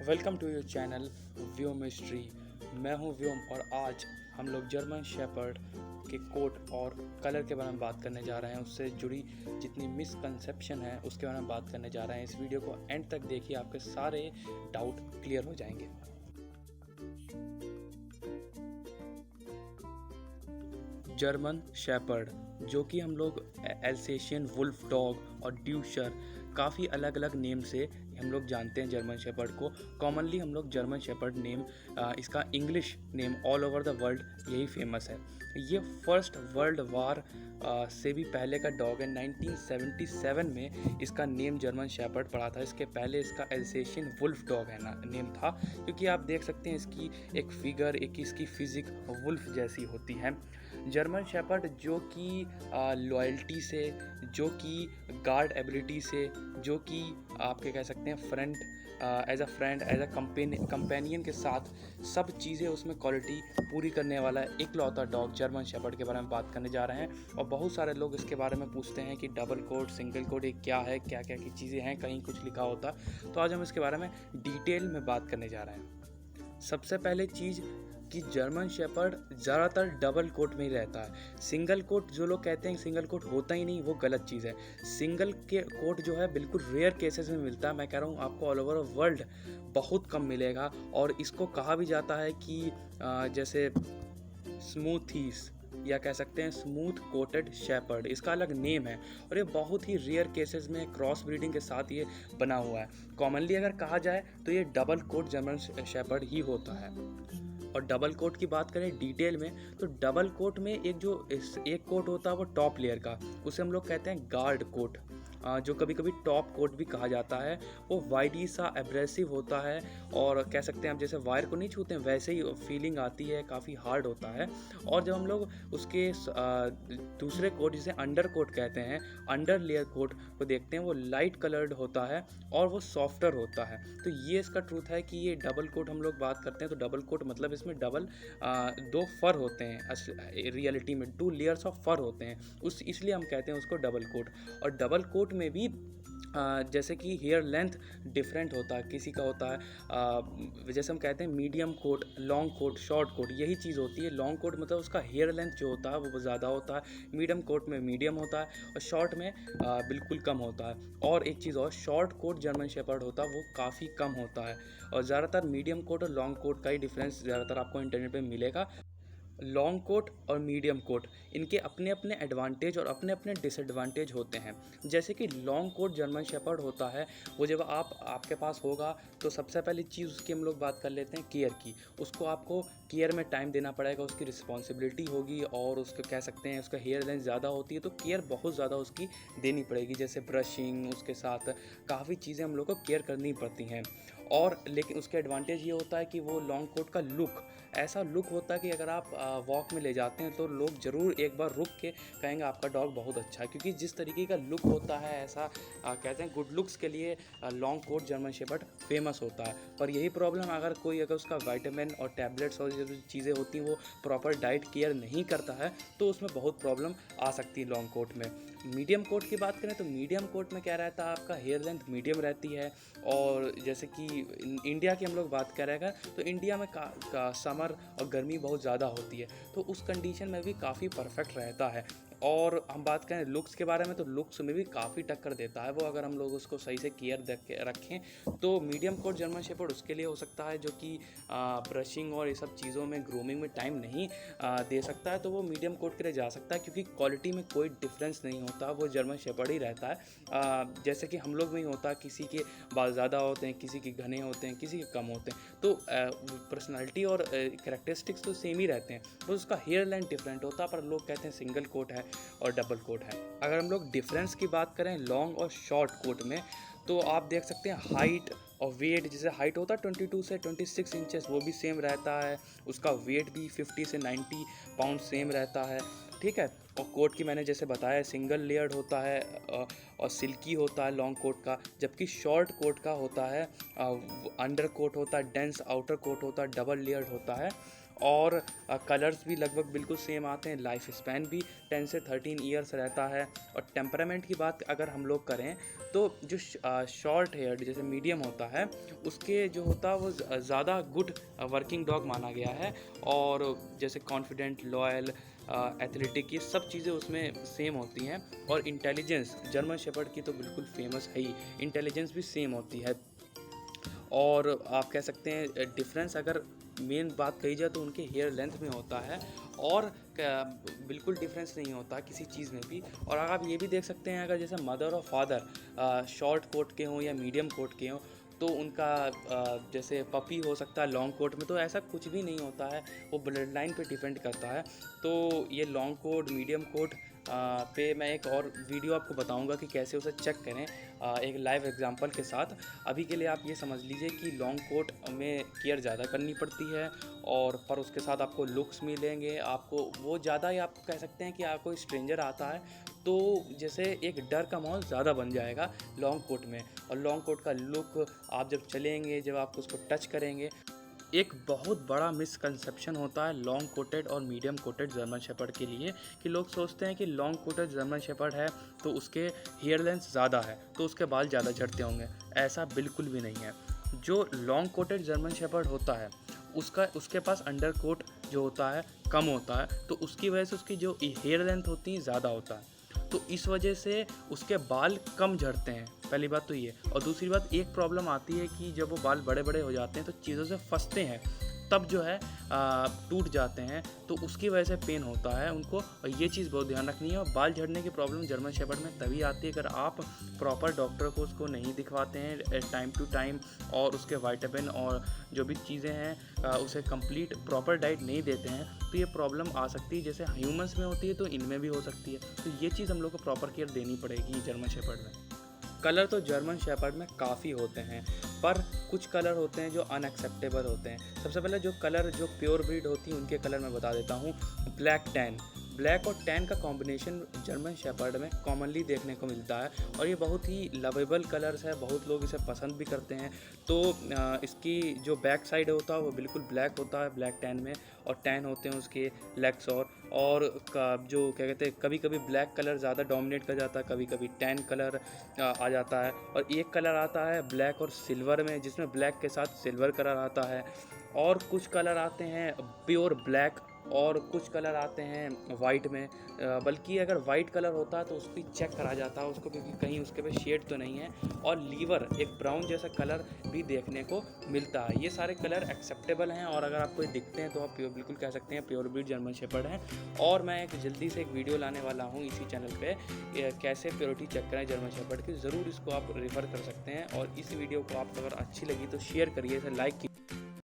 Welcome to your channel Vyom mystery. मैं हूं व्योम और आज हम लोग जर्मन शेपर्ड के कोट और कलर के बारे में बात करने जा रहे हैं। उससे जुड़ी जितनी मिसकंसेप्शन है उसके बारे में बात करने जा रहे हैं। इस वीडियो को एंड तक देखिए, आपके सारे डाउट क्लियर हो जाएंगे। जर्मन शेपर्ड, जो कि हम लोग एल्सेशियन वुल्फ डॉग और ड्यूशर, काफ़ी अलग अलग नेम से हम लोग जानते हैं जर्मन शेपर्ड को। कॉमनली हम लोग जर्मन शेपर्ड नेम, इसका English name all over the world यही फेमस है। ये फर्स्ट वर्ल्ड वार से भी पहले का डॉग है। 1977 में इसका नेम जर्मन शेपर्ड पड़ा था। इसके पहले इसका एल्सेशियन वुल्फ डॉग है ना नेम था, क्योंकि आप देख सकते हैं इसकी एक फिगर, एक इसकी फिजिक वुल्फ जैसी होती है। जर्मन शेपर्ड जो कि लॉयल्टी से, जो कि गार्ड एबिलिटी से, जो कि आपके कह सकते हैं friend, as a friend, as a companion के साथ सब चीज़ें उसमें क्वालिटी पूरी करने वाला इकलौता डॉग जर्मन शेपर्ड के बारे में बात करने जा रहे हैं। और बहुत सारे लोग इसके बारे में पूछते हैं कि डबल कोट, सिंगल कोट ये क्या है, क्या क्या की चीज़ें हैं, कहीं कुछ लिखा होता। तो आज हम इसके बारे में डिटेल में बात करने जा रहे हैं। सबसे पहले चीज़ कि जर्मन शेपर्ड ज़्यादातर डबल कोट में ही रहता है। सिंगल कोट जो लोग कहते हैं सिंगल कोट होता ही नहीं, वो गलत चीज़ है। सिंगल के कोट जो है बिल्कुल रेयर केसेस में मिलता है। मैं कह रहा हूँ आपको ऑल ओवर वर्ल्ड बहुत कम मिलेगा। और इसको कहा भी जाता है कि जैसे स्मूथीस, या कह सकते हैं स्मूथ कोटेड शेपर्ड, इसका अलग नेम है। और ये बहुत ही रेयर केसेस में क्रॉस ब्रीडिंग के साथ ये बना हुआ है। कॉमनली अगर कहा जाए तो ये डबल कोट जर्मन शेपर्ड ही होता है। और डबल कोट की बात करें डिटेल में, तो डबल कोट में एक कोट होता है वो टॉप लेयर का, उसे हम लोग कहते हैं गार्ड कोट, जो कभी कभी टॉप कोट भी कहा जाता है। वो वाइडी सा एब्रेसिव होता है, और कह सकते हैं आप जैसे वायर को नहीं छूते हैं वैसे ही फीलिंग आती है, काफ़ी हार्ड होता है। और जब हम लोग उसके दूसरे कोट जिसे अंडर कोट कहते हैं, अंडर लेयर कोट को देखते हैं, वो लाइट कलर्ड होता है और वो सॉफ्टर होता है। तो ये इसका ट्रूथ है कि ये डबल कोट हम लोग बात करते हैं तो डबल कोट मतलब इसमें डबल दो फर होते हैं, रियलिटी में 2 लेयर्स ऑफ फर होते हैं, उस इसलिए हम कहते हैं उसको डबल कोट। और डबल कोट में भी जैसे कि हेयर लेंथ डिफरेंट होता है, किसी का होता है जैसे हम कहते हैं medium coat, long coat, short coat, यही चीज़ होती है। लॉन्ग कोट मतलब उसका हेयर लेंथ जो होता है वो ज़्यादा होता है, मीडियम कोट में मीडियम होता है और शॉर्ट में बिल्कुल कम होता है। और एक चीज़ और, शॉर्ट कोट जर्मन शेपर्ड होता है वो काफ़ी कम होता है। और ज़्यादातर मीडियम कोट और लॉन्ग कोट का ही डिफरेंस ज़्यादातर आपको इंटरनेट पर मिलेगा। लॉन्ग कोट और मीडियम कोट, इनके अपने अपने एडवांटेज और अपने अपने डिसएडवांटेज होते हैं। जैसे कि लॉन्ग कोट जर्मन शेपर्ड होता है, वो जब आपके पास होगा तो सबसे पहली चीज़ उसकी हम लोग बात कर लेते हैं केयर की। उसको आपको केयर में टाइम देना पड़ेगा, उसकी रिस्पॉन्सिबिलिटी होगी, और उसको कह सकते हैं उसका हेयर लेंथ ज़्यादा होती है तो केयर बहुत ज़्यादा उसकी देनी पड़ेगी, जैसे ब्रशिंग, उसके साथ काफ़ी चीज़ें हम लोग को केयर करनी पड़ती हैं। और लेकिन उसका एडवांटेज ये होता है कि वो लॉन्ग कोट का लुक ऐसा लुक होता है कि अगर आप वॉक में ले जाते हैं तो लोग ज़रूर एक बार रुक के कहेंगे आपका डॉग बहुत अच्छा है, क्योंकि जिस तरीके का लुक होता है ऐसा कहते हैं गुड लुक्स के लिए long coat German shepherd famous होता है। पर यही प्रॉब्लम, अगर उसका विटामिन और टैबलेट्स और जो चीज़ें होती हैं वो प्रॉपर डाइट केयर नहीं करता है तो उसमें बहुत प्रॉब्लम आ सकती है लॉन्ग कोट में। मीडियम कोट की बात करें तो मीडियम कोट में क्या रहता है, आपका हेयर लेंथ मीडियम रहती है। और जैसे कि इंडिया की हम लोग बात करेंगे तो इंडिया में समर और गर्मी बहुत ज़्यादा होती है, तो उस कंडीशन में भी काफ़ी परफेक्ट रहता है। और हम बात करें लुक्स के बारे में तो लुक्स में भी काफ़ी टक्कर देता है वो, अगर हम लोग उसको सही से केयर रखें तो मीडियम कोट जर्मन शेपर्ड उसके लिए हो सकता है जो कि ब्रशिंग और ये सब चीज़ों में, ग्रूमिंग में टाइम नहीं दे सकता है, तो वो मीडियम कोट के लिए जा सकता है, क्योंकि क्वालिटी में कोई डिफरेंस नहीं होता, वो जर्मन शेपर्ड ही रहता है। जैसे कि हम लोग में ही होता है, किसी के बाल ज़्यादा होते हैं, किसी के घने होते हैं, किसी के कम होते हैं, तो पर्सनालिटी और कैरेक्टरिस्टिक्स तो सेम ही रहते हैं, बस उसका हेयर लेंथ डिफरेंट होता है। पर लोग कहते हैं सिंगल कोट है और डबल कोट है। अगर हम लोग डिफरेंस की बात करें लॉन्ग और शॉर्ट कोट में, तो आप देख सकते हैं हाइट और वेट, जैसे हाइट होता है 22 से 26 इंचेस, वो भी सेम रहता है। उसका वेट भी 50 से 90 पाउंड सेम रहता है, ठीक है। और कोट की मैंने जैसे बताया सिंगल लेयर्ड होता है और सिल्की होता है लॉन्ग कोट का, जबकि शॉर्ट कोट का होता है अंडर कोट होता है, डेंस आउटर कोट होता है, डबल लेयर्ड होता है। और कलर्स भी लगभग बिल्कुल सेम आते हैं। लाइफ स्पैन भी 10 से 13 ईयर्स रहता है। और टेम्परामेंट की बात अगर हम लोग करें तो जो शॉर्ट हेयर जैसे मीडियम होता है उसके जो होता है वो ज़्यादा गुड वर्किंग डॉग माना गया है। और जैसे कॉन्फिडेंट, लॉयल, एथलेटिक, ये सब चीज़ें उसमें सेम होती हैं। और इंटेलिजेंस जर्मन शेपर्ड की तो बिल्कुल फेमस है ही, इंटेलिजेंस भी सेम होती है। और आप कह सकते हैं डिफरेंस अगर मेन बात कही जाए तो उनके हेयर लेंथ में होता है। और बिल्कुल डिफरेंस नहीं होता किसी चीज़ में भी। और आप ये भी देख सकते हैं अगर जैसे मदर और फादर शॉर्ट कोट के हों या मीडियम कोट के हों तो उनका जैसे पपी हो सकता है लॉन्ग कोट में, तो ऐसा कुछ भी नहीं होता है, वो ब्लड लाइन पे डिपेंड करता है। तो ये लॉन्ग कोट, मीडियम कोट पे मैं एक और वीडियो आपको बताऊंगा कि कैसे उसे चेक करें एक लाइव एग्जांपल के साथ। अभी के लिए आप ये समझ लीजिए कि लॉन्ग कोट में केयर ज़्यादा करनी पड़ती है और पर उसके साथ आपको लुक्स मिलेंगे, आपको वो ज़्यादा ही, आप कह सकते हैं कि आप कोई स्ट्रेंजर आता है तो जैसे एक डर का माहौल ज़्यादा बन जाएगा लॉन्ग कोट में। और लॉन्ग कोट का लुक आप जब चलेंगे, जब आप उसको टच करेंगे, एक बहुत बड़ा मिसकंसेप्शन होता है लॉन्ग कोटेड और मीडियम कोटेड जर्मन शेपर्ड के लिए कि लोग सोचते हैं कि लॉन्ग कोटेड जर्मन शेपर्ड है तो उसके हेयर लेंथ ज़्यादा है तो उसके बाल ज़्यादा झड़ते होंगे। ऐसा बिल्कुल भी नहीं है। जो लॉन्ग कोटेड जर्मन शेपर्ड होता है उसके पास अंडर कोट जो होता है कम होता है, तो उसकी वजह से उसकी जो हेयर लेंथ होती है ज़्यादा होता है, तो इस वजह से उसके बाल कम झड़ते हैं। पहली बात तो ये। और दूसरी बात, एक प्रॉब्लम आती है कि जब वो बाल बड़े बड़े हो जाते हैं तो चीज़ों से फंसते हैं, तब जो है टूट जाते हैं, तो उसकी वजह से पेन होता है उनको। और ये चीज़ बहुत ध्यान रखनी है। और बाल झड़ने की प्रॉब्लम जर्मन शेपर्ड में तभी आती है अगर आप प्रॉपर डॉक्टर को उसको नहीं दिखवाते हैं टाइम टू टाइम, और उसके विटामिन और जो भी चीज़ें हैं उसे कंप्लीट प्रॉपर डाइट नहीं देते हैं, तो ये प्रॉब्लम आ सकती है। जैसे ह्यूमंस में होती है तो इनमें भी हो सकती है। तो ये चीज़ हम लोग को प्रॉपर केयर देनी पड़ेगी जर्मन शेपर्ड में। कलर तो जर्मन शेपर्ड में काफ़ी होते हैं, पर कुछ कलर होते हैं जो अनएक्सेप्टेबल होते हैं। सबसे पहले जो कलर जो प्योर ब्रीड होती है उनके कलर मैं बता देता हूँ। ब्लैक टैन, ब्लैक और टैन का कॉम्बिनेशन जर्मन शेपर्ड में कॉमनली देखने को मिलता है और ये बहुत ही लवेबल कलर्स है, बहुत लोग इसे पसंद भी करते हैं। तो इसकी जो बैक साइड होता है वो बिल्कुल ब्लैक होता है ब्लैक टैन में, और टैन होते हैं उसके लेग्स। और जो क्या कहते हैं, कभी कभी ब्लैक कलर ज़्यादा डोमिनेट कर जाता है, कभी कभी टैन कलर आ जाता है। और एक कलर आता है ब्लैक और सिल्वर में, जिसमें ब्लैक के साथ सिल्वर कलर आता है। और कुछ कलर आते हैं प्योर ब्लैक, और कुछ कलर आते हैं वाइट में। बल्कि अगर वाइट कलर होता है तो उसको चेक करा जाता है उसको, क्योंकि कहीं उसके पे शेड तो नहीं है। और लीवर एक ब्राउन जैसा कलर भी देखने को मिलता है। ये सारे कलर एक्सेप्टेबल हैं, और अगर आपको दिखते हैं तो आप बिल्कुल कह सकते हैं प्योर ब्रीड जर्मन शेपर्ड है। और मैं एक जल्दी से एक वीडियो लाने वाला हूँ इसी चैनल पे कैसे प्योरिटी चेक करें जर्मन शेपर्ड की, ज़रूर इसको आप रेफ़र कर सकते हैं। और इस वीडियो को आप अगर अच्छी लगी तो शेयर करिए, इसे लाइक कीजिए।